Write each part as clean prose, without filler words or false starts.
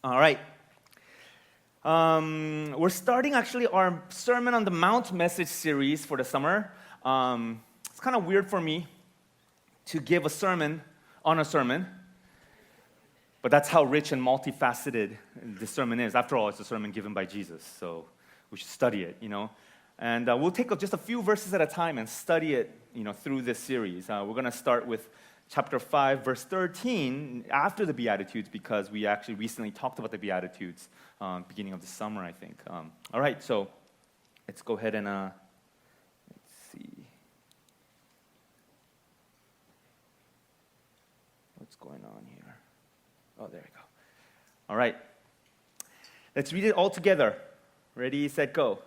All right. We're starting actually our Sermon on the Mount message series for the summer. It's kind of weird for me to give a sermon on a sermon, but that's how rich and multifaceted this sermon is. After all, it's a sermon given by Jesus, so we should study it, And we'll take just a few verses at a time and study it, through this series. We're going to start with chapter 5, verse 13, after the Beatitudes, because we actually recently talked about the Beatitudes beginning of the summer, I think. All right, so let's go ahead and let's see. What's going on here? Oh, there we go. All right. Let's read it all together. Ready, set, go.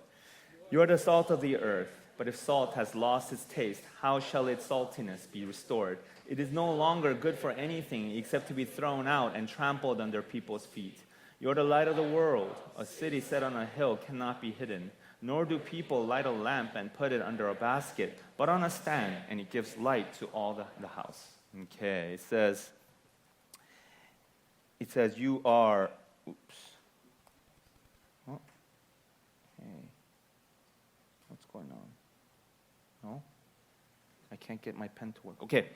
You are the salt of the earth, but if salt has lost its taste, how shall its saltiness be restored? It is no longer good for anything except to be thrown out and trampled under people's feet. You are the light of the world. A city set on a hill cannot be hidden, nor do people light a lamp and put it under a basket, but on a stand, and it gives light to all the house. Okay, it says, you are, what's going on? No? I can't get my pen to work. Okay.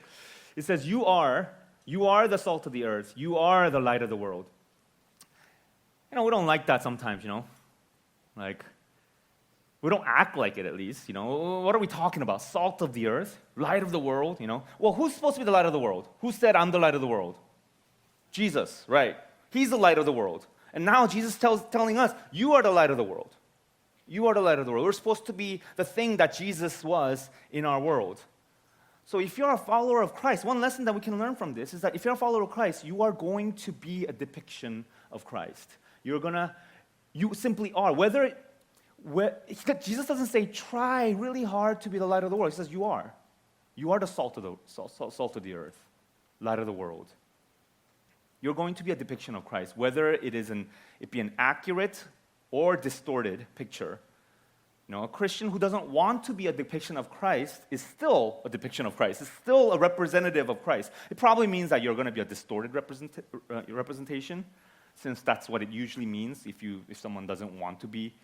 It says, you are the salt of the earth. You are the light of the world. We don't like that sometimes, Like, we don't act like it at least, What are we talking about? Salt of the earth, light of the world, Well, who's supposed to be the light of the world? Who said I'm the light of the world? Jesus, right. He's the light of the world. And now Jesus telling us, you are the light of the world. You are the light of the world. We're supposed to be the thing that Jesus was in our world. So if you're a follower of Christ, one lesson that we can learn from this is that if you're a follower of Christ, you are going to be a depiction of Christ. You simply are. Jesus doesn't say, try really hard to be the light of the world. He says, you are. You are the salt of the earth, light of the world. You're going to be a depiction of Christ, whether it be an accurate or distorted picture. A Christian who doesn't want to be a depiction of Christ is still a depiction of Christ. Is still a representative of Christ. It probably means that you're going to be a distorted representation, since that's what it usually means if someone doesn't want to be,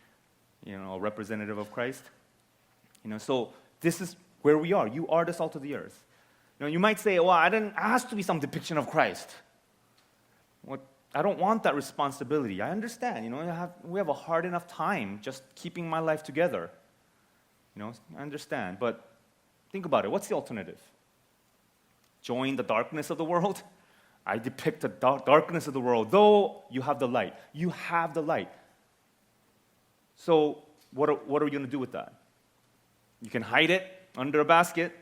a representative of Christ. So this is where we are. You are the salt of the earth. You might say, well, I didn't ask to be some depiction of Christ. I don't want that responsibility. I understand. We have a hard enough time just keeping my life together. I understand. But think about it. What's the alternative? Join the darkness of the world? I depict the darkness of the world, though you have the light. You have the light. So what are we going to do with that? You can hide it under a basket.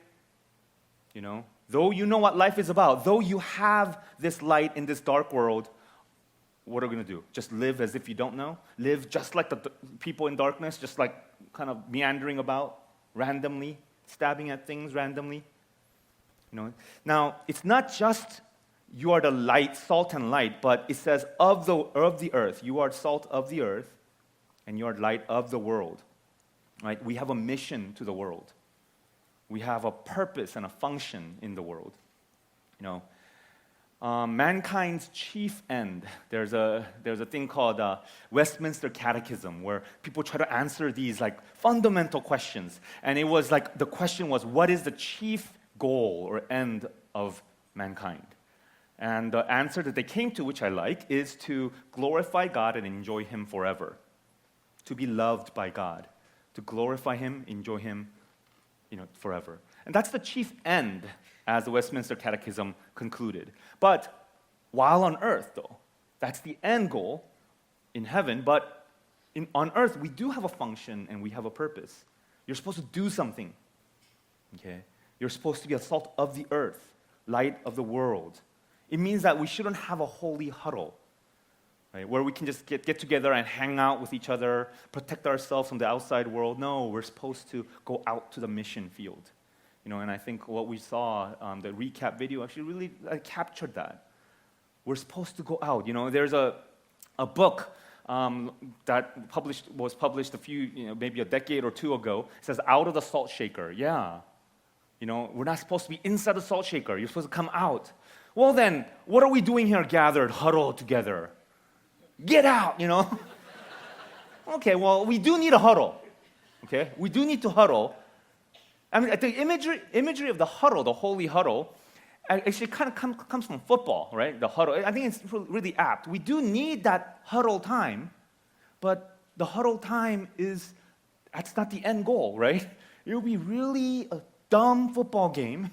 Though you know what life is about, though you have this light in this dark world, what are we going to do? Just live as if you don't know? Live just like the people in darkness, just like kind of meandering about randomly, stabbing at things randomly? Now, it's not just you are the light, salt and light, but it says of the earth. You are salt of the earth, and you are light of the world. Right? We have a mission to the world. We have a purpose and a function in the world. Mankind's chief end. There's a thing called Westminster Catechism, where people try to answer these fundamental questions. And it was the question was, what is the chief goal or end of mankind? And the answer that they came to, which I like, is to glorify God and enjoy Him forever. To be loved by God. To glorify Him, enjoy Him, forever. And that's the chief end, as the Westminster Catechism concluded. But while on earth, though, that's the end goal in heaven, but on earth, we do have a function and we have a purpose. You're supposed to do something, okay? You're supposed to be a salt of the earth, light of the world. It means that we shouldn't have a holy huddle, right, where we can just get together and hang out with each other, protect ourselves from the outside world. No, we're supposed to go out to the mission field. And I think what we saw, the recap video, actually really captured that. We're supposed to go out. There's a book that was published a few, maybe a decade or two ago. It says, Out of the Salt Shaker. Yeah. We're not supposed to be inside the salt shaker. You're supposed to come out. Well then, what are we doing here gathered, huddled together? get out, Okay, well, we do need a huddle. Okay, we do need to huddle. I mean, the imagery of the huddle, the holy huddle, actually kind of comes from football, right? The huddle. I think it's really apt. We do need that huddle time, but the huddle time that's not the end goal, right? It would be really a dumb football game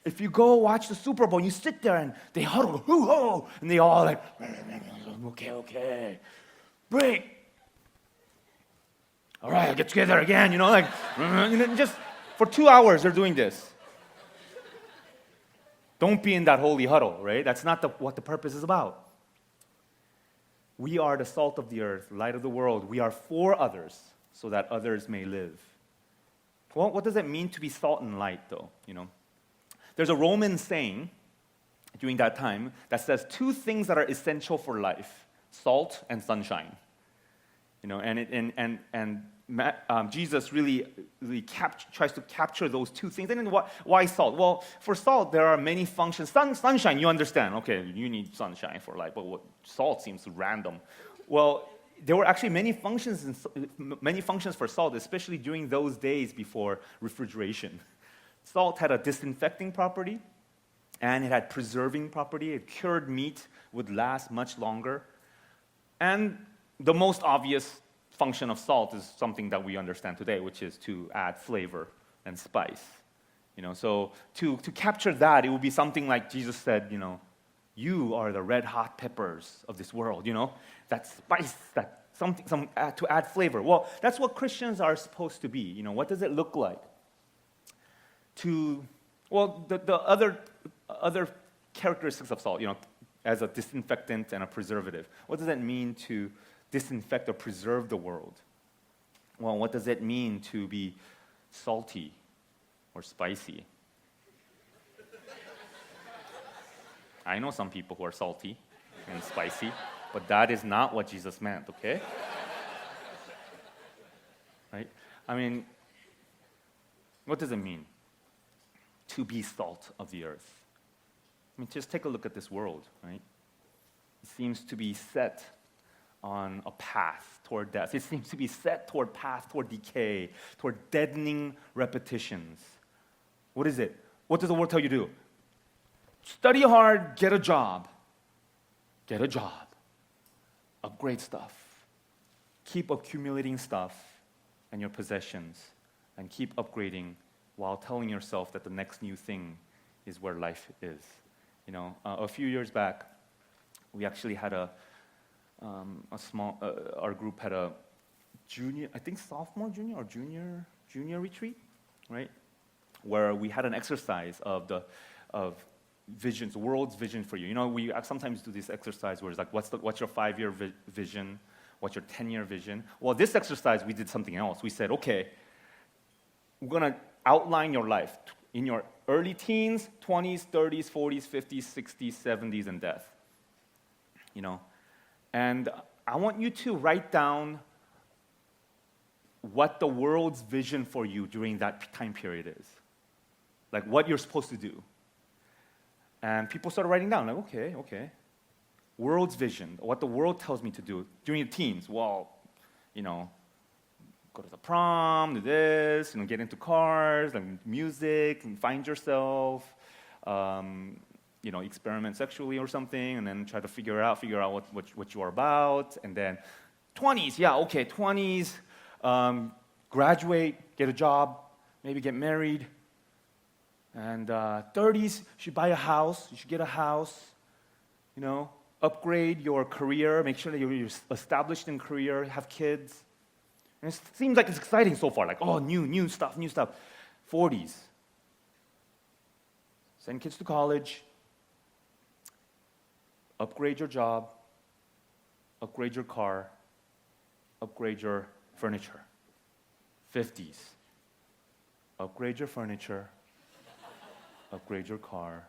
if you go watch the Super Bowl and you sit there and they huddle, hoo-ho, and they all like, okay, break. All right, get together again, just for 2 hours they're doing this. Don't be in that holy huddle, right? That's not what the purpose is about. We are the salt of the earth, light of the world. We are for others so that others may live. Well, what does it mean to be salt and light, though? There's a Roman saying during that time that says 2 things that are essential for life: salt and sunshine. Jesus really tries to capture those 2 things. And then why salt? Well, for salt, there are many functions. Sunshine, you understand. Okay, you need sunshine for life, but salt seems random. Well, there were actually many functions for salt, especially during those days before refrigeration. Salt had a disinfecting property, and it had preserving property. It cured meat would last much longer. And the most obvious function of salt is something that we understand today, which is to add flavor and spice. So to capture that, it would be something like Jesus said, you are the red hot peppers of this world, that spice, that something to add flavor. Well, that's what Christians are supposed to be. What does it look like? The other characteristics of salt, as a disinfectant and a preservative. What does that mean to disinfect or preserve the world? Well, what does it mean to be salty or spicy? I know some people who are salty and spicy, but that is not what Jesus meant, okay? Right? I mean, what does it mean to be salt of the earth? I mean, just take a look at this world, right? It seems to be set on a path toward death. It seems to be set toward decay, toward deadening repetitions. What is it? What does the world tell you to do? Study hard, get a job. Get a job. Upgrade stuff. Keep accumulating stuff and your possessions, and keep upgrading while telling yourself that the next new thing is where life is. A few years back, we actually had our group had a sophomore, junior, or junior retreat, right? Where we had an exercise of visions, the world's vision for you. We sometimes do this exercise where it's like, what's your 5-year vision? What's your 10-year vision? Well, this exercise, we did something else. We said, okay, we're going to outline your life in your early teens, 20s, 30s, 40s, 50s, 60s, 70s, and death. And I want you to write down what the world's vision for you during that time period is. Like what you're supposed to do. And people started writing down, like, okay. World's vision, what the world tells me to do during the teens. Well, go to the prom, do this, get into cars, like music, and find yourself, experiment sexually or something, and then try to figure out what you are about. And then 20s, 20s, graduate, get a job, maybe get married. And 30s, you should buy a house, you should get a house, upgrade your career, make sure that you're established in career, have kids. And it seems like it's exciting so far, like, oh, new stuff. 40s, send kids to college, upgrade your job, upgrade your car, upgrade your furniture. 50s, upgrade your furniture, upgrade your car.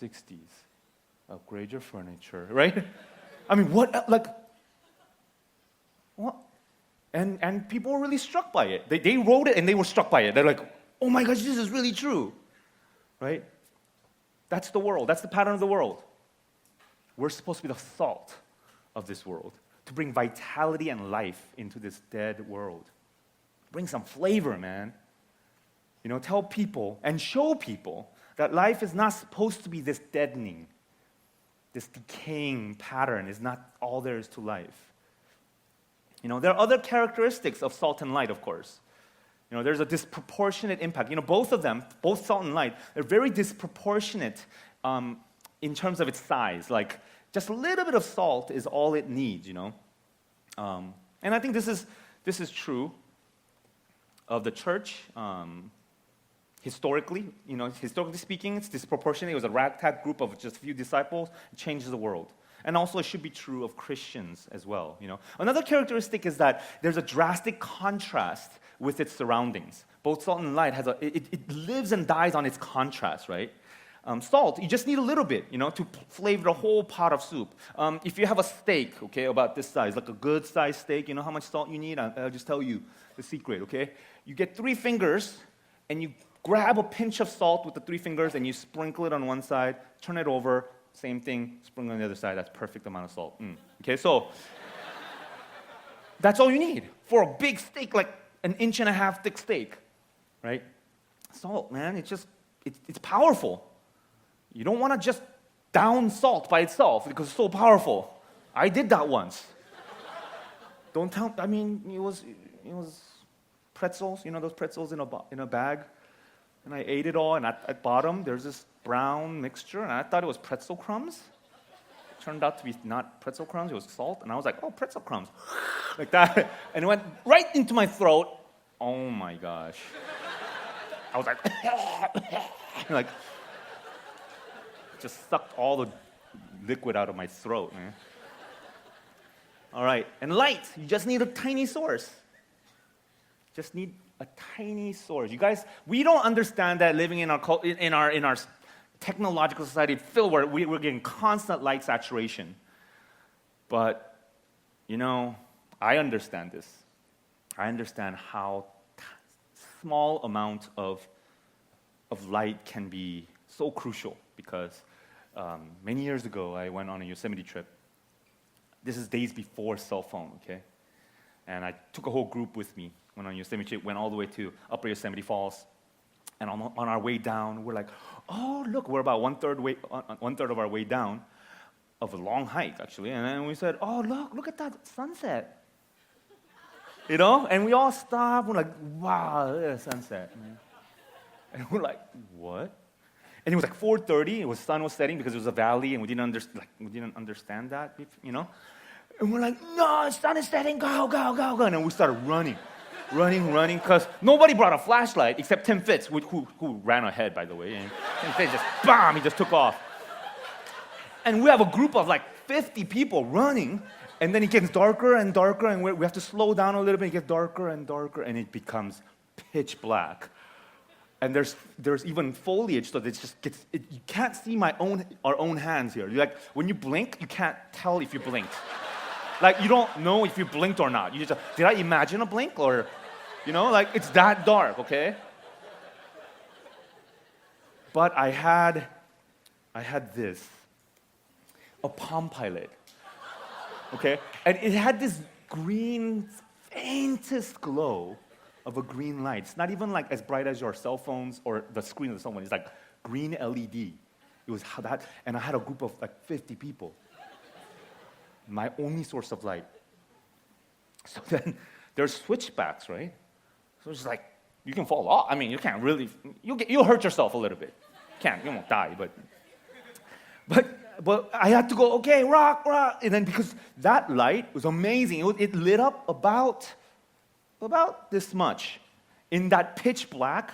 60s, upgrade your furniture, right? I mean, what? And people were really struck by it. They wrote it and they were struck by it. They're like, oh my gosh, this is really true, right? That's the world. That's the pattern of the world. We're supposed to be the salt of this world, to bring vitality and life into this dead world. Bring some flavor, man. Tell people and show people that life is not supposed to be this deadening, this decaying pattern is not all there is to life. There are other characteristics of salt and light, of course. There's a disproportionate impact. Both of them, both salt and light, they're very disproportionate in terms of its size. Like, just a little bit of salt is all it needs, And I think this is true of the church. Historically speaking, it's disproportionate. It was a ragtag group of just a few disciples. It changes the world. And also, it should be true of Christians as well. Another characteristic is that there's a drastic contrast with its surroundings. Both salt and light it lives and dies on its contrast, right? Salt, you just need a little bit, to flavor the whole pot of soup. If you have a steak, okay, about this size, like a good-sized steak, you know how much salt you need? I'll just tell you the secret, okay? You get 3 fingers, and you grab a pinch of salt with the 3 fingers, and you sprinkle it on one side, turn it over, same thing, sprinkle on the other side. That's perfect amount of salt. Okay, so that's all you need for a big steak, like an 1.5 inch thick steak, right? Salt, man, it's powerful. You don't want to just down salt by itself because it's so powerful. I did that once. Don't tell. I mean, it was pretzels. Those pretzels in a bag, and I ate it all. And at bottom, there's this brown mixture, and I thought it was pretzel crumbs. It turned out to be not pretzel crumbs; it was salt. And I was like, "Oh, pretzel crumbs," like that, and it went right into my throat. Oh my gosh! I was like, just sucked all the liquid out of my throat, man. All right, and light, you just need a tiny source. Just need a tiny source. You guys, we don't understand that living in our technological society filled where we're getting constant light saturation. But, I understand this. I understand how small amount of light can be so crucial because many years ago, I went on a Yosemite trip. This is days before cell phone, okay? And I took a whole group with me. Went on Yosemite trip, went all the way to Upper Yosemite Falls. And on our way down, we're like, oh, look, we're about one third of our way down of a long hike, actually. And then we said, oh, look at that sunset. And we all stopped. We're like, wow, look at the sunset, man. And we're like, what? And it was like 4:30. The sun was setting because it was a valley, and we didn't understand that, And we're like, no, the sun is setting, go, go, go, go. And then we started running, because nobody brought a flashlight except Tim Fitz, who ran ahead, by the way. And Tim Fitz he just took off. And we have a group of like 50 people running, and then it gets darker and darker, and we have to slow down a little bit. It gets darker and darker, and it becomes pitch black. And there's even foliage, so that you can't see our own hands here. Like when you blink, you can't tell if you blinked. Like you don't know if you blinked or not. You just did I imagine a blink or, like it's that dark, okay? But I had this, a Palm Pilot, okay, and it had this green, faintest glow of a green light. It's not even like as bright as your cell phones or the screen of the cell phone. It's like green LED. It was that, and I had a group of like 50 people. My only source of light. So then there's switchbacks, right? So it's like you can fall off. I mean, you can't really. You'll hurt yourself a little bit. You won't die, but I had to go. Okay, rock, and then because that light was amazing. It lit up about this much. In that pitch black,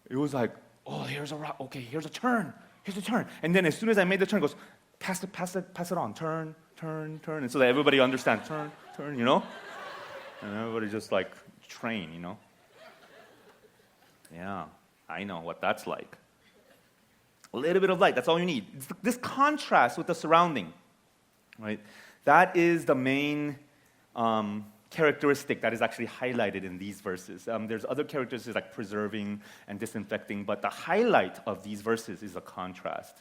it was like, oh, here's a rock. Okay, here's a turn. And then as soon as I made the turn, it goes, pass it on. Turn. And so that everybody understands. Turn. And everybody just like train, Yeah, I know what that's like. A little bit of light, that's all you need. It's this contrast with the surrounding, right? That is the main characteristic that is actually highlighted in these verses. There's other characteristics like preserving and disinfecting, but the highlight of these verses is a contrast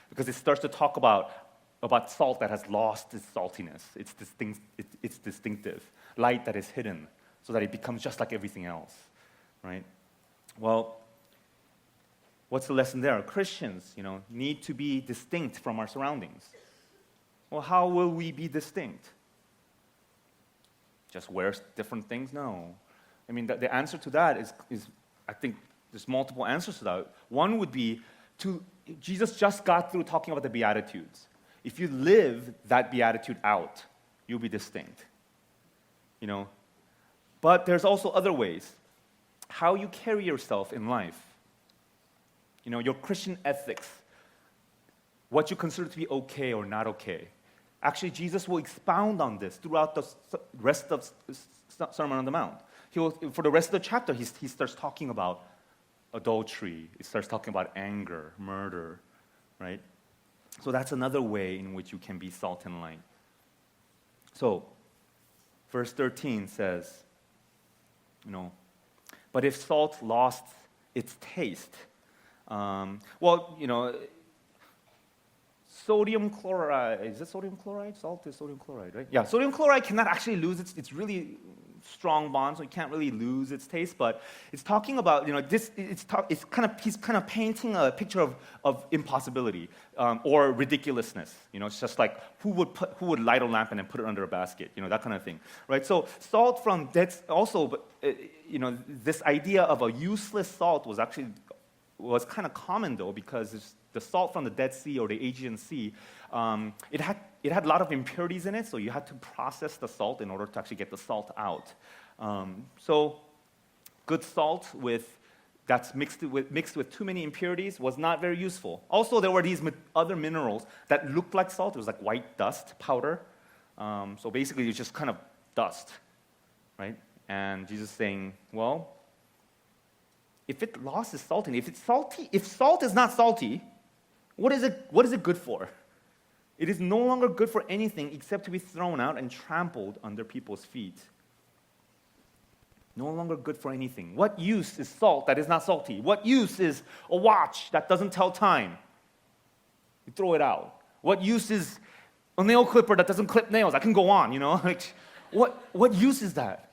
because it starts to talk about about salt that has lost its saltiness. It's distinctive. Light that is hidden so that it becomes just like everything else, right? Well, what's the lesson there? Christians, need to be distinct from our surroundings. Well, how will we be distinct? Just wear different things? No. I mean, the answer to that is, I think there's multiple answers to that. One would be Jesus just got through talking about the Beatitudes. If you live that Beatitude out, you'll be distinct. But there's also other ways. How you carry yourself in life. Your Christian ethics. What you consider to be okay or not okay. Actually, Jesus will expound on this throughout the rest of Sermon on the Mount. For the rest of the chapter, he starts talking about adultery. He starts talking about anger, murder, right? So that's another way in which you can be salt and light. So, verse 13 says, but if salt lost its taste, sodium chloride, is it sodium chloride? Salt is sodium chloride, right? Yeah, sodium chloride cannot actually lose it's really strong bond, so it can't really lose its taste, but it's talking about, he's kind of painting a picture of impossibility or ridiculousness. It's just like who would light a lamp and then put it under a basket, that kind of thing, right? So salt from dead, also, but this idea of a useless salt was kind of common though, because the salt from the Dead Sea or the Aegean Sea, it had a lot of impurities in it, so you had to process the salt in order to actually get the salt out. So good salt that's mixed with too many impurities was not very useful. Also, there were these other minerals that looked like salt. It was like white dust, powder. So basically, it's just kind of dust, right? And Jesus is saying, well, if it lost its saltiness, if salt is not salty, what is it good for? It is no longer good for anything except to be thrown out and trampled under people's feet. No longer good for anything. What use is salt that is not salty? What use is a watch that doesn't tell time? You throw it out. What use is a nail clipper that doesn't clip nails? I can go on, what use is that?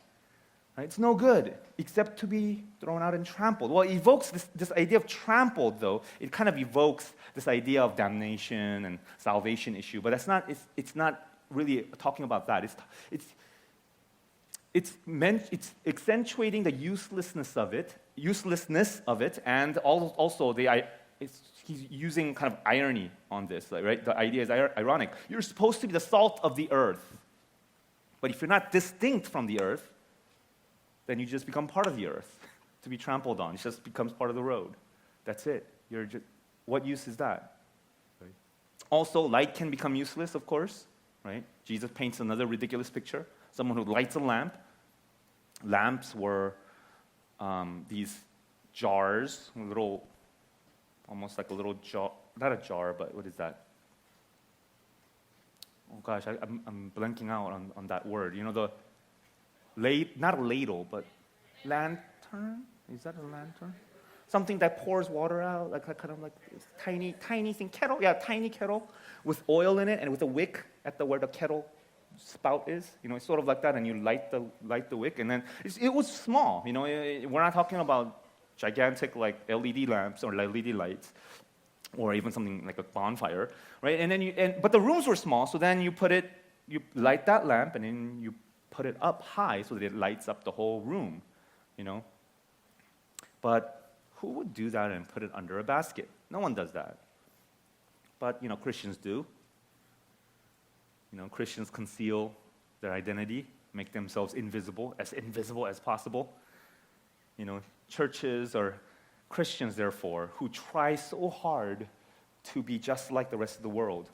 Right? It's no good, except to be thrown out and trampled. Well, it evokes this idea of trampled, though. It kind of evokes this idea of damnation and salvation issue, but it's not really talking about that. It's accentuating the uselessness of it, and also he's using kind of irony on this, right? The idea is ironic. You're supposed to be the salt of the earth, but if you're not distinct from the earth, then you just become part of the earth to be trampled on. It just becomes part of the road. That's it. What use is that? Right? Also, light can become useless, of course. Right? Jesus paints another ridiculous picture. Someone who lights a lamp. Lamps were these jars, almost like a little jar. Not a jar, but what is that? Oh gosh, I'm blanking out on that word. Not a ladle, but lantern? Is that a lantern? Something that pours water out, like kind of like this tiny thing, kettle. Yeah, tiny kettle with oil in it and with a wick where the kettle spout is. It's sort of like that, and you light the wick, and then it was small. We're not talking about gigantic like LED lamps or LED lights, or even something like a bonfire, right? And then but the rooms were small, so then you light that lamp, and then you put it up high so that it lights up the whole room, But who would do that and put it under a basket? No one does that. But, Christians do. Christians conceal their identity, make themselves invisible as possible. Churches or Christians, therefore, who try so hard to be just like the rest of the world,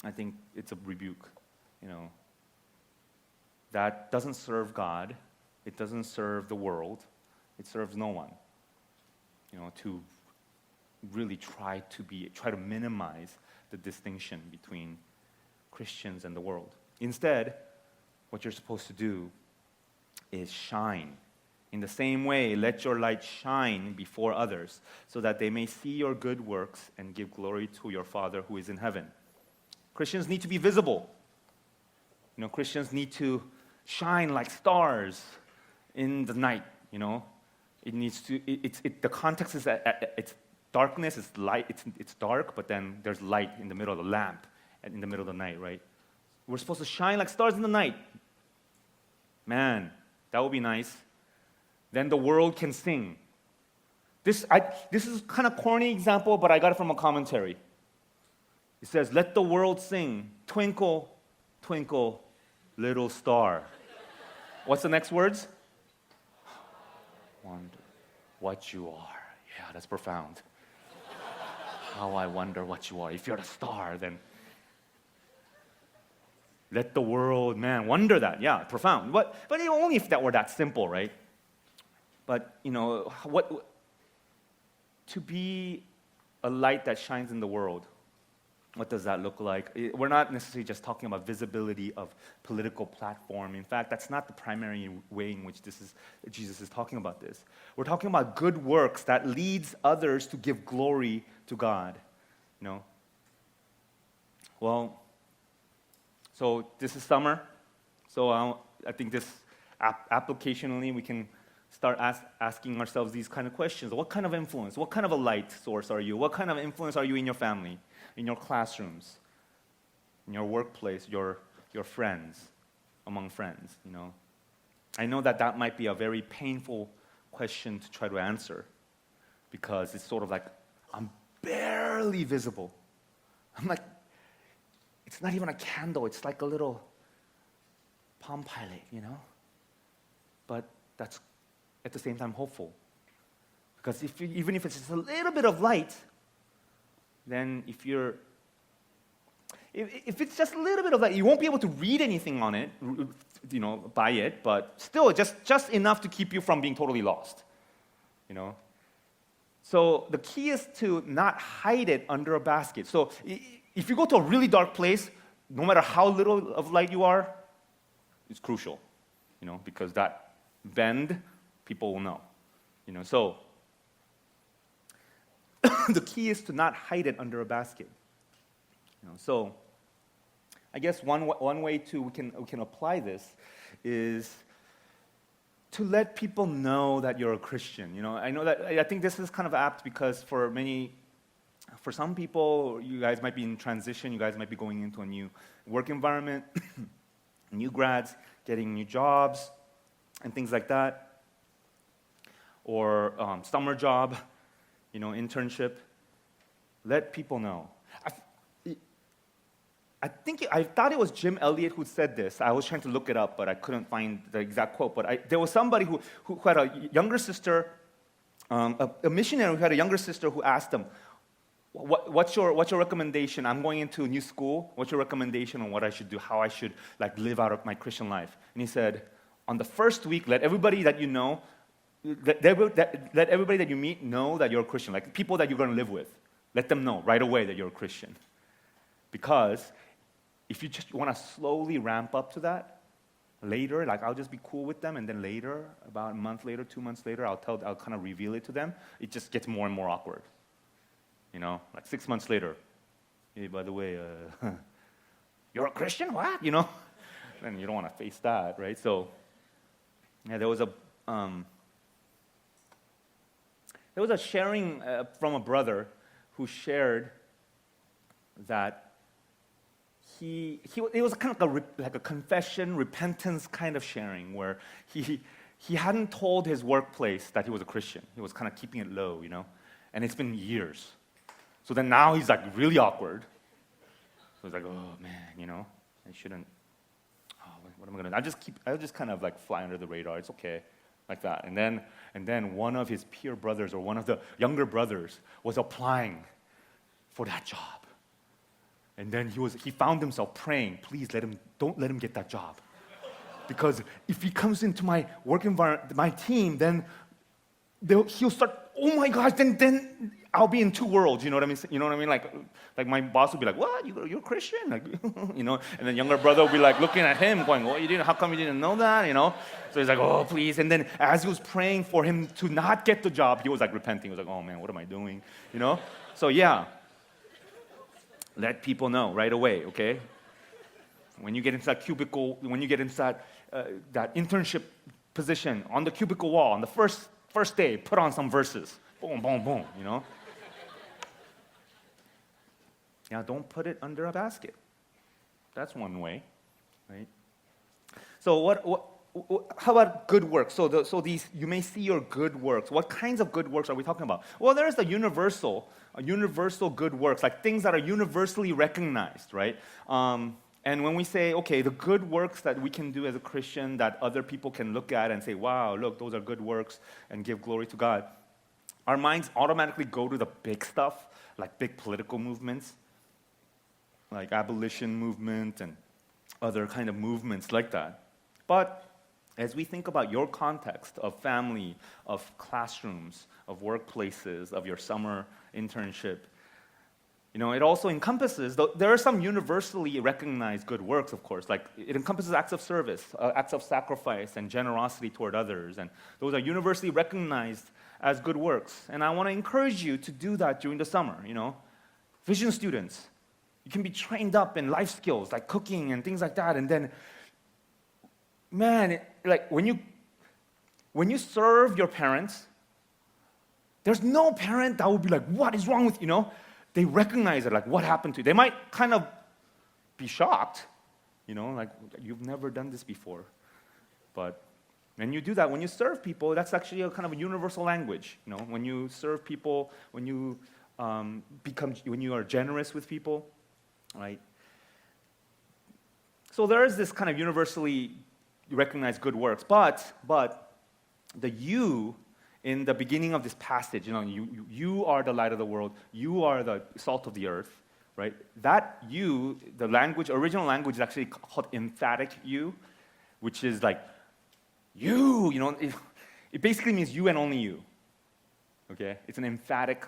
I think it's a rebuke, That doesn't serve God. It doesn't serve the world. It serves no one. To really try to minimize the distinction between Christians and the world. Instead, what you're supposed to do is shine. In the same way, let your light shine before others, so that they may see your good works and give glory to your Father who is in heaven. Christians need to be visible. Christians need to shine like stars in the night. It needs to. The context is that it's darkness. It's light. It's dark, but then there's light in the middle of the lamp, and in the middle of the night, right? We're supposed to shine like stars in the night. Man, that would be nice. Then the world can sing. This is kind of corny example, but I got it from a commentary. It says, "Let the world sing, twinkle, twinkle, little star." What's the next words? Wonder what you are. Yeah, that's profound. How I wonder what you are. If you're a star, then let the world, man, wonder that. Yeah, profound. But only if that were that simple, right? But, to be a light that shines in the world, what does that look like? We're not necessarily just talking about visibility of political platform. In fact, that's not the primary way in which Jesus is talking about this. We're talking about good works that leads others to give glory to God. Well, so this is summer. So I think this applicationally we can start asking ourselves these kind of questions. What kind of influence? What kind of a light source are you? What kind of influence are you in your family, in your classrooms, in your workplace, your friends, among friends? I know that might be a very painful question to try to answer because it's sort of like I'm barely visible. I'm like, it's not even a candle. It's like a little Palm Pilot, But that's at the same time hopeful. Because even if it's just a little bit of light, then if it's just a little bit of light, you won't be able to read anything on it, by it, but still just enough to keep you from being totally lost. So the key is to not hide it under a basket. So if you go to a really dark place, no matter how little of light you are, it's crucial, because that bend, people will know. So the key is to not hide it under a basket. So I guess one way we can apply this is to let people know that you're a Christian. I think this is kind of apt because for some people, you guys might be in transition. You guys might be going into a new work environment, new grads, getting new jobs, and things like that. Or summer job, internship. Let people know. I thought it was Jim Elliot who said this. I was trying to look it up, but I couldn't find the exact quote. But there was somebody who had a younger sister, a missionary who had a younger sister who asked him, what's your recommendation? I'm going into a new school. What's your recommendation on what I should do, how I should live out of my Christian life? And he said, on the first week, let everybody that you know, let everybody that you meet know that you're a Christian. Like people that you're going to live with, let them know right away that you're a Christian. Because if you just want to slowly ramp up to that, later, I'll just be cool with them, and then later, about a month later, 2 months later, I'll kind of reveal it to them. It just gets more and more awkward. 6 months later, hey, by the way, you're a Christian? What? Then you don't want to face that, right? So, yeah, there was a sharing from a brother who shared that it was kind of like a confession, repentance kind of sharing, where he hadn't told his workplace that he was a Christian. He was kind of keeping it low, and it's been years. So then now he's really awkward. So he's like, oh man, I shouldn't. Oh, what am I gonna do? I'll just kind of fly under the radar. It's okay, like that. And then one of his peer brothers or one of the younger brothers was applying for that job. And then he found himself praying, please don't let him get that job. Because if he comes into my work environment, my team, then he'll start, oh my gosh, then I'll be in two worlds, you know what I mean? Like my boss will be like, what, you're a Christian? And then younger brother will be looking at him going, how come you didn't know that, So he's like, oh, please. And then as he was praying for him to not get the job, he was repenting. He was like, oh man, what am I doing, So yeah. Let people know right away, okay? When you get into that cubicle, when you get into that internship position on the cubicle wall on the first day, put on some verses. Boom, boom, boom, you know? Yeah, don't put it under a basket. That's one way, right? So how about good works? So these, you may see your good works. What kinds of good works are we talking about? Well, there's the universal good works, like things that are universally recognized, right? And when we say, okay, the good works that we can do as a Christian that other people can look at and say, wow, look, those are good works and give glory to God, our minds automatically go to the big stuff, like big political movements, like abolition movement and other kind of movements like that. But as we think about your context of family, of classrooms, of workplaces, of your summer internship, it also encompasses, there are some universally recognized good works, of course, like it encompasses acts of service, acts of sacrifice and generosity toward others, and those are universally recognized as good works. And I want to encourage you to do that during the summer, Vision students, you can be trained up in life skills like cooking and things like that, and then, man, like when you serve your parents, there's no parent that would be like, what is wrong with you? They recognize it, like what happened to you. They might kind of be shocked, like you've never done this before. But when you do that, when you serve people, that's actually a kind of a universal language. When you serve people, when you are generous with people, right? So there is this kind of universally recognized good works, but the you in the beginning of this passage, you are the light of the world, you are the salt of the earth, right? That you, the original language is actually called emphatic you, which is like you, it basically means you and only you, okay? It's an emphatic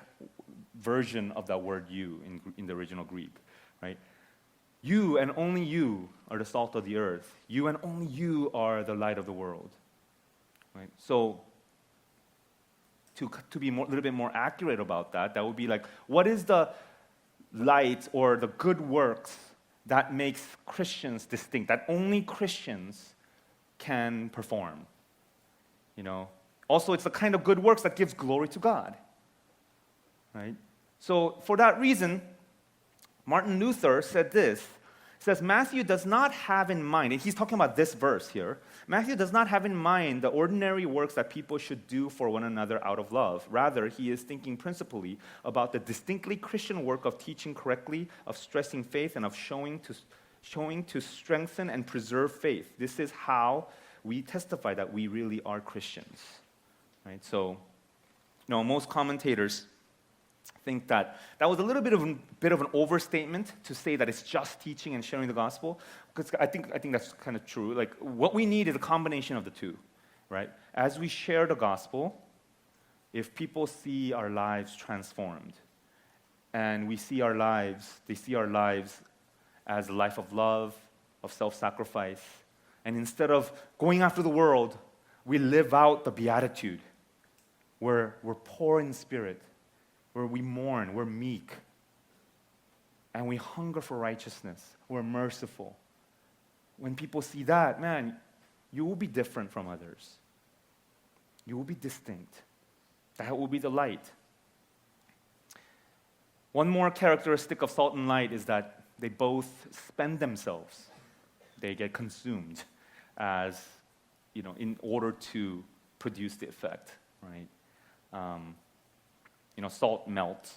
version of that word you in the original Greek, right? You and only you are the salt of the earth. You and only you are the light of the world, right? So, to be a little bit more accurate about that would be like, what is the light or the good works that makes Christians distinct, that only Christians can perform? Also, it's the kind of good works that gives glory to God, right? So, for that reason, Martin Luther said this. He says, Matthew does not have in mind, and he's talking about this verse here, Matthew does not have in mind the ordinary works that people should do for one another out of love. Rather, he is thinking principally about the distinctly Christian work of teaching correctly, of stressing faith, and of showing to strengthen and preserve faith. This is how we testify that we really are Christians. Right? So, most commentators think that was a little bit of an overstatement to say that it's just teaching and sharing the gospel, because I think that's kind of true. Like what we need is a combination of the two, right? As we share the gospel, if people see our lives transformed, and they see our lives as a life of love, of self-sacrifice, and instead of going after the world, we live out the Beatitude, where we're poor in spirit, where we mourn, we're meek, and we hunger for righteousness, we're merciful. When people see that, man, you will be different from others. You will be distinct. That will be the light. One more characteristic of salt and light is that they both spend themselves. They get consumed as, in order to produce the effect, right? Salt melts.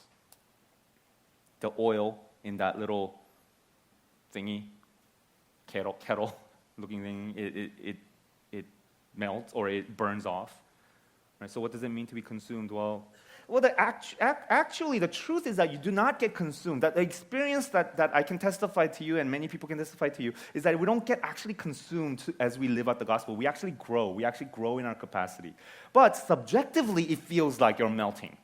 The oil in that little thingy, kettle-looking thing, it melts or it burns off. Right? So what does it mean to be consumed? Well, actually, the truth is that you do not get consumed. That the experience that I can testify to you and many people can testify to you is that we don't get actually consumed as we live out the gospel. We actually grow. We actually grow in our capacity. But subjectively, it feels like you're melting.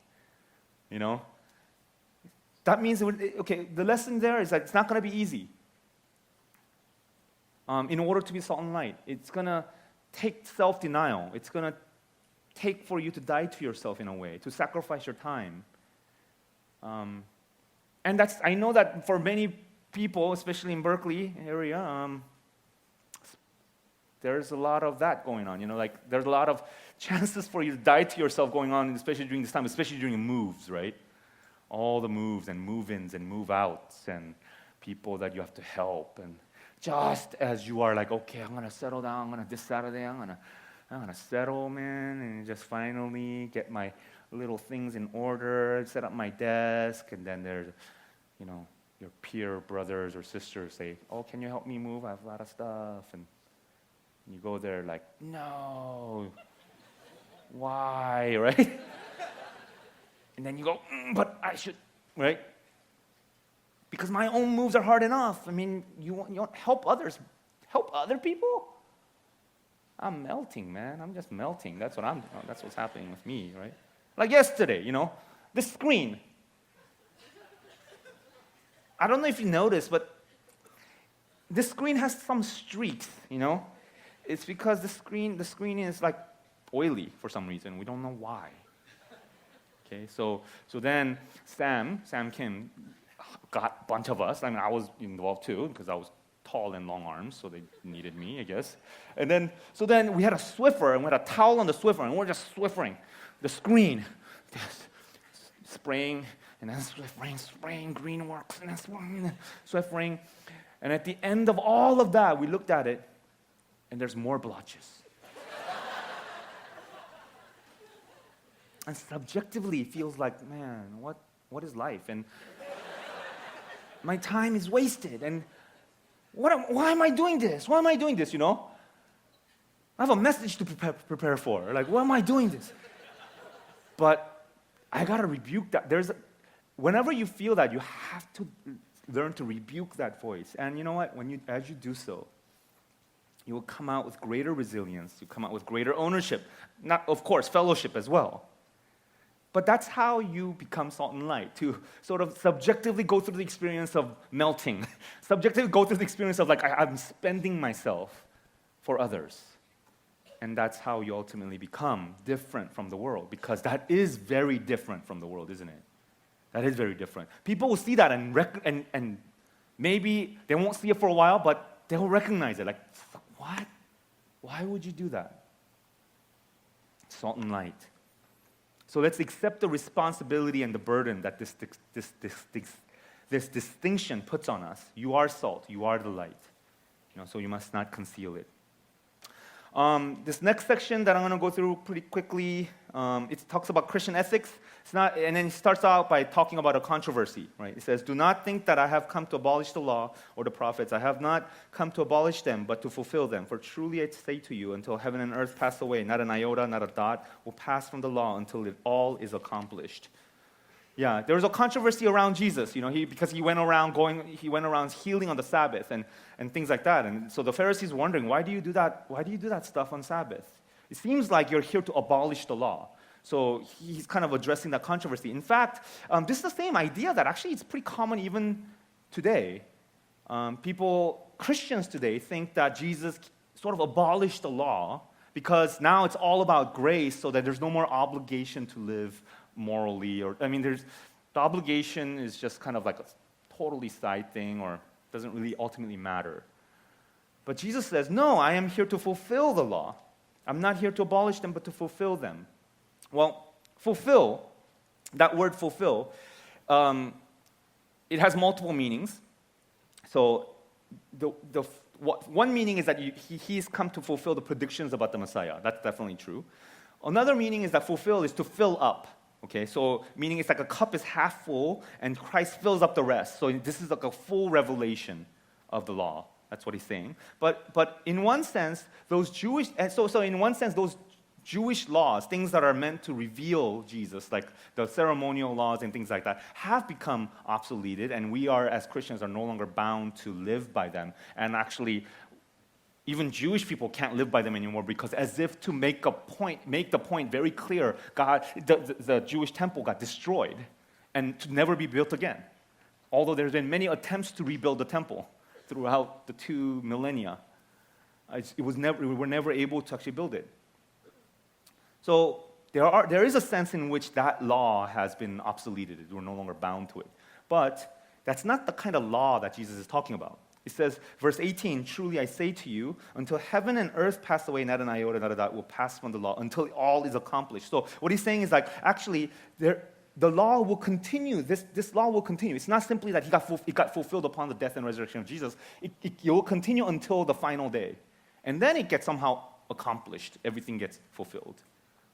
That means, the lesson there is that it's not going to be easy. In order to be salt and light, it's going to take self-denial. It's going to take for you to die to yourself in a way, to sacrifice your time. And I know that for many people, especially in Berkeley area, there's a lot of that going on. Like there's a lot of chances for you to die to yourself going on, especially during this time, especially during moves, right? All the moves and move-ins and move-outs and people that you have to help. And just as you are like, okay, I'm going to settle down. This Saturday, I'm going to settle, man, and just finally get my little things in order, set up my desk, and then there's, your peer brothers or sisters say, oh, can you help me move? I have a lot of stuff. And you go there like, no, why, right? And then you go, but I should, right? Because my own moves are hard enough. I mean, you want help others, help other people? I'm melting, man. I'm just melting. That's what's happening with me, right? Like yesterday, the screen. I don't know if you noticed, but the screen has some streaks, It's because the screen is like oily for some reason. We don't know why. Okay, so then Sam Kim got a bunch of us. I mean, I was involved too because I was tall and long arms, so they needed me, I guess. And so then we had a Swiffer, and we had a towel on the Swiffer, and we're just Swiffering the screen, just spraying, and then spraying Greenworks, and then Swiffering. And at the end of all of that, we looked at it, and there's more blotches. And subjectively, it feels like, man, what is life? And my time is wasted. And why am I doing this? Why am I doing this, I have a message to prepare for. Like, why am I doing this? But I got to rebuke that. Whenever you feel that, you have to learn to rebuke that voice. And you know what? As you do so, you will come out with greater resilience. You come out with greater ownership. Not, of course, fellowship as well. But that's how you become salt and light, to sort of subjectively go through the experience of melting, subjectively go through the experience of like, I'm spending myself for others. And that's how you ultimately become different from the world, because that is very different from the world, isn't it? That is very different. People will see that and maybe they won't see it for a while, but they'll recognize it. Like, what? Why would you do that? Salt and light. So let's accept the responsibility and the burden that this distinction puts on us. You are salt. You are the light. So you must not conceal it. This next section that I'm going to go through pretty quickly, it talks about Christian ethics. And then it starts out by talking about a controversy, right? It says, "Do not think that I have come to abolish the law or the prophets. I have not come to abolish them, but to fulfill them. For truly I say to you, until heaven and earth pass away, not an iota, not a dot will pass from the law until it all is accomplished." Yeah, there was a controversy around Jesus, because he went around healing on the Sabbath and things like that. And so the Pharisees were wondering, why do you do that? Why do you do that stuff on Sabbath? It seems like you're here to abolish the law. So he's kind of addressing that controversy. In fact, this is the same idea that actually it's pretty common even today. Christians today think that Jesus sort of abolished the law because now it's all about grace, so that there's no more obligation to live morally, the obligation is just kind of like a totally side thing, or doesn't really ultimately matter. But Jesus says, no, I am here to fulfill the law. I'm not here to abolish them, but to fulfill them. Well, fulfill, that word fulfill, it has multiple meanings. So one meaning is that he's come to fulfill the predictions about the Messiah. That's definitely true. Another meaning is that fulfill is to fill up. Okay, so meaning it's like a cup is half full and Christ fills up the rest. So this is like a full revelation of the law. That's what he's saying. But in one sense, those Jewish laws, things that are meant to reveal Jesus, like the ceremonial laws and things like that, have become obsoleted, and we as Christians are no longer bound to live by them. And actually, even Jewish people can't live by them anymore, because as if to make the point very clear, the Jewish temple got destroyed and to never be built again. Although there's been many attempts to rebuild the temple throughout the 2 millennia, we were never able to actually build it. So there is a sense in which that law has been obsoleted. We're no longer bound to it. But that's not the kind of law that Jesus is talking about. It says, verse 18, truly I say to you, until heaven and earth pass away, not an iota, not a dot will pass from the law until all is accomplished. So what he's saying is like, actually, the law will continue. This law will continue. It's not simply that it got fulfilled upon the death and resurrection of Jesus. It will continue until the final day. And then it gets somehow accomplished. Everything gets fulfilled.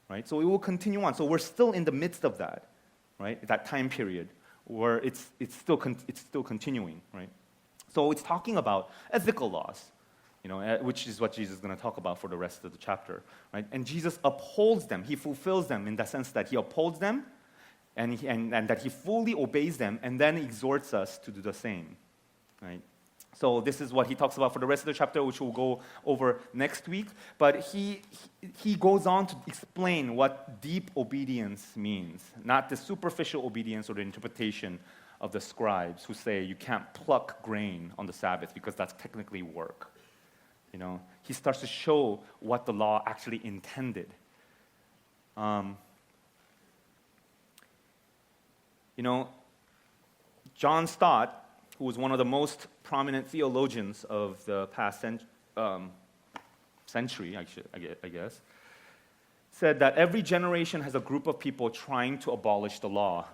Right? So it will continue on. So we're still in the midst of that, right? That time period where it's still continuing, right? So it's talking about ethical laws, which is what Jesus is going to talk about for the rest of the chapter, right? And Jesus upholds them. He fulfills them in the sense that he upholds them and that he fully obeys them and then exhorts us to do the same, right? So this is what he talks about for the rest of the chapter, which we'll go over next week. But he goes on to explain what deep obedience means, not the superficial obedience or the interpretation of the scribes who say you can't pluck grain on the Sabbath because that's technically work. He starts to show what the law actually intended. John Stott, who was one of the most prominent theologians of the past century, I guess, said that every generation has a group of people trying to abolish the law.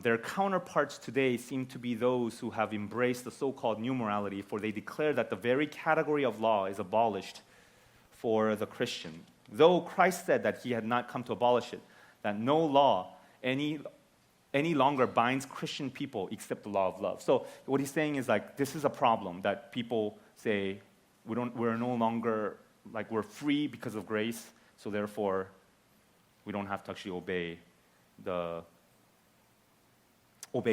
Their counterparts today seem to be those who have embraced the so-called new morality, for they declare that the very category of law is abolished for the Christian. Though Christ said that he had not come to abolish it, that no law any longer binds Christian people except the law of love. So what he's saying is like, this is a problem that people say we're no longer, like we're free because of grace, so therefore we don't have to actually obey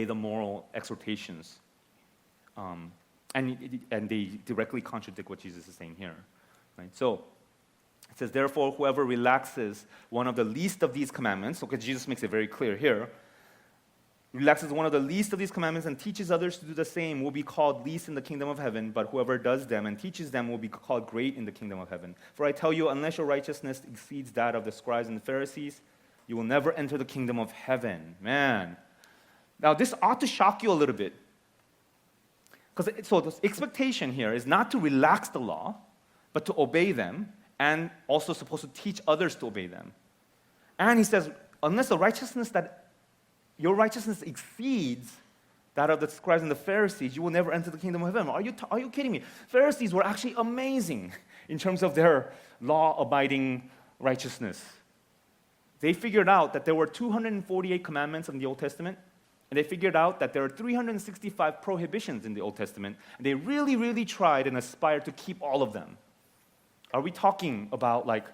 the moral exhortations. And they directly contradict what Jesus is saying here. Right? So it says, therefore, whoever relaxes one of the least of these commandments, okay, Jesus makes it very clear here, relaxes one of the least of these commandments and teaches others to do the same will be called least in the kingdom of heaven, but whoever does them and teaches them will be called great in the kingdom of heaven. For I tell you, unless your righteousness exceeds that of the scribes and the Pharisees, you will never enter the kingdom of heaven. Man. Now, this ought to shock you a little bit. So the expectation here is not to relax the law, but to obey them, and also supposed to teach others to obey them. And he says, unless your righteousness exceeds that of the scribes and the Pharisees, you will never enter the kingdom of heaven. Are you kidding me? Pharisees were actually amazing in terms of their law-abiding righteousness. They figured out that there were 248 commandments in the Old Testament, and they figured out that there are 365 prohibitions in the Old Testament, and they really, really tried and aspired to keep all of them. Are we talking about like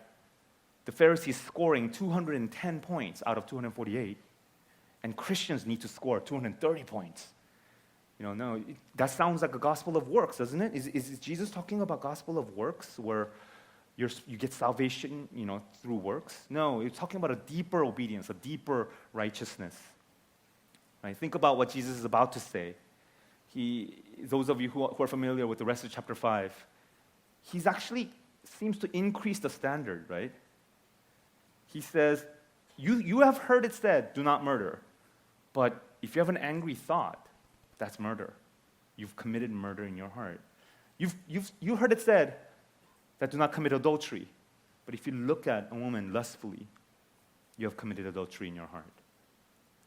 the Pharisees scoring 210 points out of 248, and Christians need to score 230 points? No, that sounds like a gospel of works, doesn't it? Is Jesus talking about gospel of works where you get salvation, through works? No, he's talking about a deeper obedience, a deeper righteousness. Right? Think about what Jesus is about to say. Those of you who are familiar with the rest of chapter 5, he's actually seems to increase the standard, right? He says, you have heard it said, do not murder. But if you have an angry thought, that's murder. You've committed murder in your heart. You heard it said that do not commit adultery. But if you look at a woman lustfully, you have committed adultery in your heart.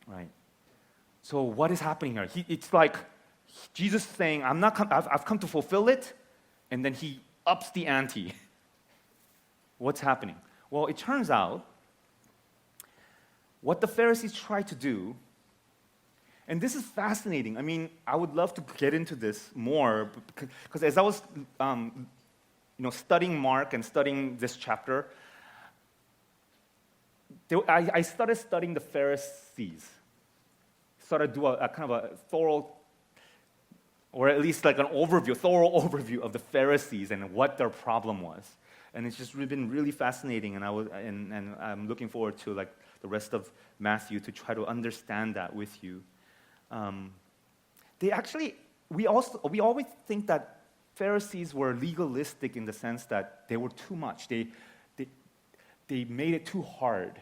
Right? So what is happening here? It's like Jesus saying, I've come to fulfill it, and then he ups the ante. What's happening? Well, it turns out what the Pharisees tried to do, and this is fascinating. I mean, I would love to get into this more, because as I was studying Mark and studying this chapter, I started studying the Pharisees. Started to do a kind of a thorough, or at least like thorough overview of the Pharisees and what their problem was. And it's just been really fascinating, and I'm looking forward to like the rest of Matthew to try to understand that with you. We always think that Pharisees were legalistic in the sense that they were too much. They made it too hard.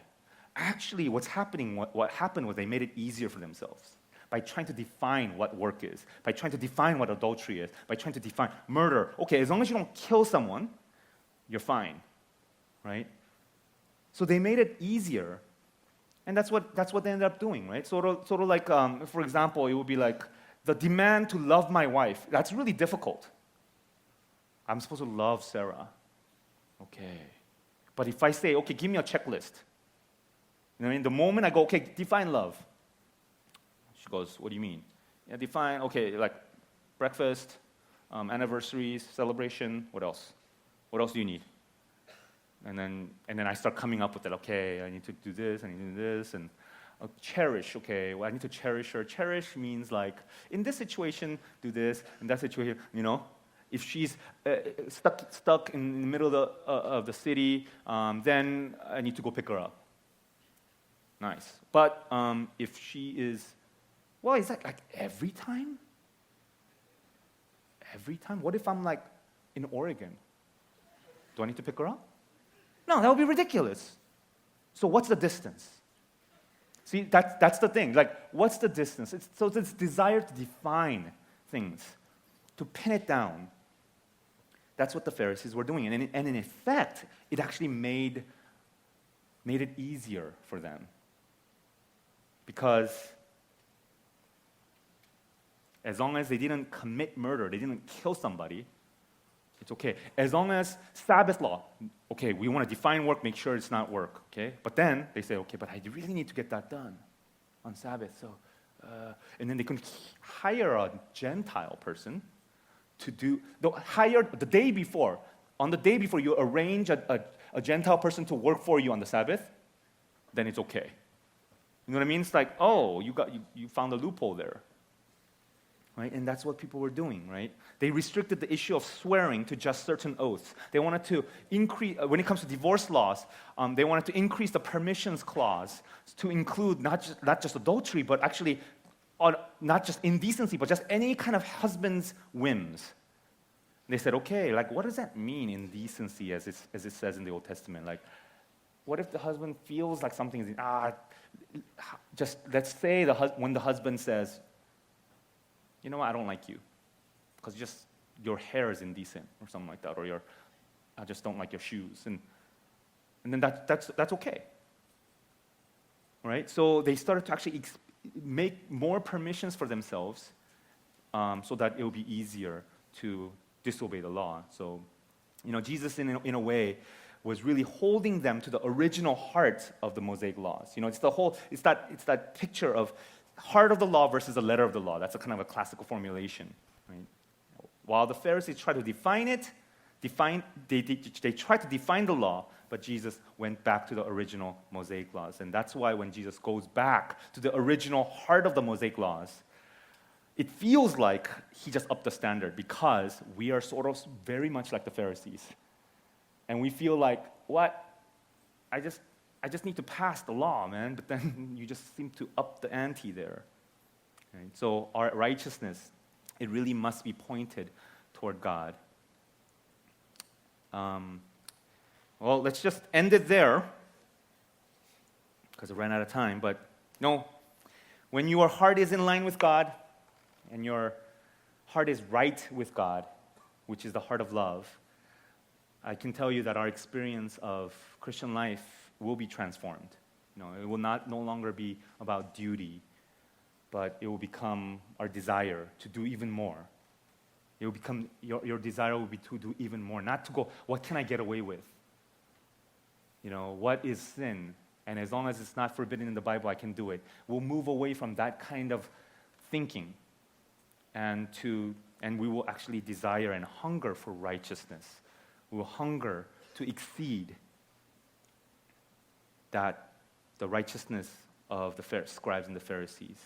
Actually, what happened was they made it easier for themselves. by trying to define what work is, by trying to define what adultery is, by trying to define murder. Okay, as long as you don't kill someone, you're fine, right? So they made it easier, and that's what they ended up doing, right? Sort of like, for example, it would be like the demand to love my wife. That's really difficult. I'm supposed to love Sarah. Okay. But if I say, okay, give me a checklist. You know what I mean? The moment I go, okay, define love. She goes, what do you mean? Yeah, define, okay, like breakfast, anniversaries, celebration, what else? What else do you need? And then I start coming up with it. Okay, I need to do this, I need to do this, and cherish. Okay, well, I need to cherish her. Cherish means like, in this situation, do this, in that situation, you know? If she's stuck in the middle of the city, then I need to go pick her up. Nice. But if she is, well, is that like every time? Every time? What if I'm like in Oregon? Do I need to pick her up? No, that would be ridiculous. So what's the distance? See, that's the thing. Like, what's the distance? It's this desire to define things, to pin it down. That's what the Pharisees were doing. And in effect, it actually made it easier for them. Because as long as they didn't commit murder, they didn't kill somebody, it's okay. As long as Sabbath law, okay, we want to define work, make sure it's not work, okay? But then they say, okay, but I really need to get that done on Sabbath. So, and then they can hire a Gentile person to do, hire the day before. On the day before, you arrange a Gentile person to work for you on the Sabbath, then it's okay. You know what I mean? It's like, oh, you found a loophole there. Right? And that's what people were doing, right? They restricted the issue of swearing to just certain oaths. They wanted to increase, when it comes to divorce laws, they wanted to increase the permissions clause to include not just adultery, but actually not just indecency, but just any kind of husband's whims. They said, okay, like what does that mean, indecency, as it says in the Old Testament? Like, what if the husband feels like something is, just let's say when the husband says, you know what, I don't like you, because just your hair is indecent, or something like that, or I just don't like your shoes, and then that's okay, right? So they started to actually make more permissions for themselves, so that it will be easier to disobey the law. So, you know, Jesus in a way was really holding them to the original heart of the Mosaic laws. You know, it's that picture of heart of the law versus the letter of the law. That's a kind of a classical formulation, right? While the Pharisees tried to define it, they tried to define the law, but Jesus went back to the original Mosaic laws. And that's why when Jesus goes back to the original heart of the Mosaic laws, it feels like he just upped the standard, because we are sort of very much like the Pharisees. And we feel like, what? I just need to pass the law, man, but then you just seem to up the ante there. Right? So our righteousness, it really must be pointed toward God. Well, let's just end it there, because I ran out of time. But no, when your heart is in line with God, and your heart is right with God, which is the heart of love, I can tell you that our experience of Christian life will be transformed. You know, it will no longer be about duty, but it will become our desire to do even more. It will become, your desire will be to do even more, not to go, what can I get away with? You know, what is sin? And as long as it's not forbidden in the Bible, I can do it. We'll move away from that kind of thinking, and we will actually desire and hunger for righteousness. We will hunger to exceed the righteousness of the scribes and the Pharisees.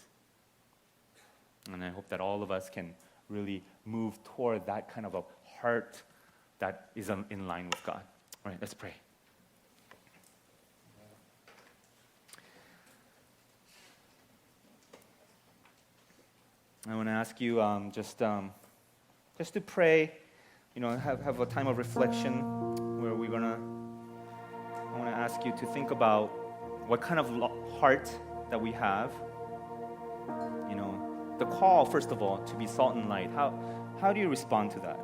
And I hope that all of us can really move toward that kind of a heart that is in line with God. All right, let's pray. I want to ask you just to pray, you know, have a time of reflection where I want to ask you to think about what kind of heart that we have, you know, the call, first of all, to be salt and light. How do you respond to that?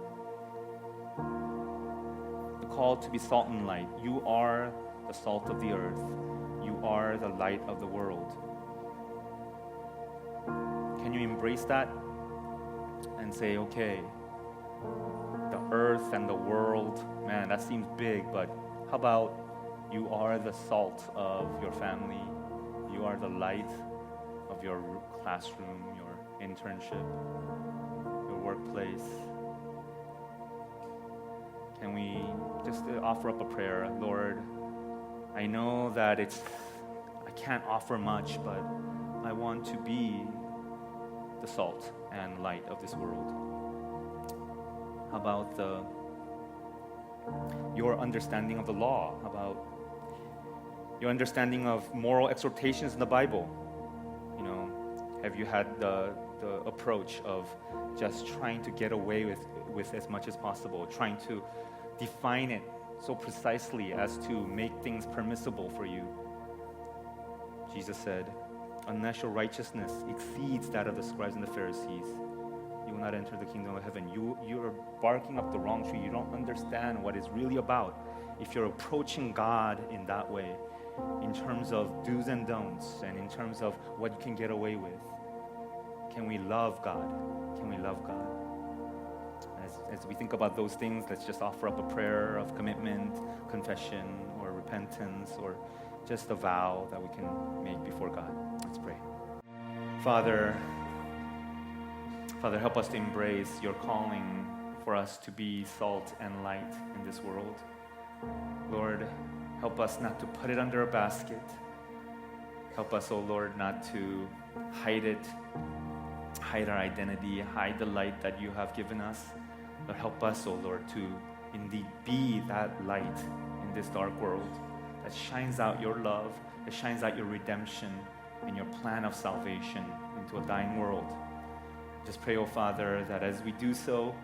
The call to be salt and light. You are the salt of the earth. You are the light of the world. Can you embrace that and say, okay, the earth and the world, man, that seems big, but how about you are the salt of your family, you are the light of your classroom, your internship, your workplace. Can we just offer up a prayer? Lord, I know that I can't offer much, but I want to be the salt and light of this world. How about your understanding of the law? How about your understanding of moral exhortations in the Bible? You know, have you had the approach of just trying to get away with as much as possible, trying to define it so precisely as to make things permissible for you? Jesus said, unless your righteousness exceeds that of the scribes and the Pharisees, you will not enter the kingdom of heaven. You're barking up the wrong tree. You don't understand what it's really about if you're approaching God in that way, in terms of do's and don'ts, and in terms of what you can get away with. Can we love God? Can we love God? As we think about those things, let's just offer up a prayer of commitment, confession, or repentance, or just a vow that we can make before God. Let's pray. Father, help us to embrace your calling for us to be salt and light in this world. Lord, help us not to put it under a basket. Help us, oh Lord, not to hide it, hide our identity, hide the light that you have given us. But help us, oh Lord, to indeed be that light in this dark world that shines out your love, that shines out your redemption and your plan of salvation into a dying world. Just pray, oh Father, that as we do so,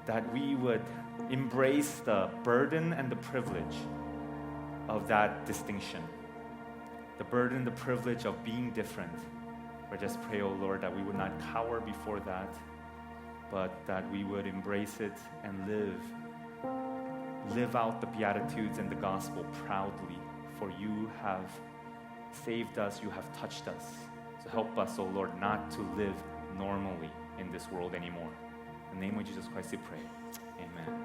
that we would embrace the burden and the privilege of that distinction. The burden and the privilege of being different. I just pray, oh Lord, that we would not cower before that, but that we would embrace it and live out the Beatitudes and the gospel proudly. For you have saved us, you have touched us. So help us, oh Lord, not to live normally in this world anymore. In the name of Jesus Christ we pray. Amen.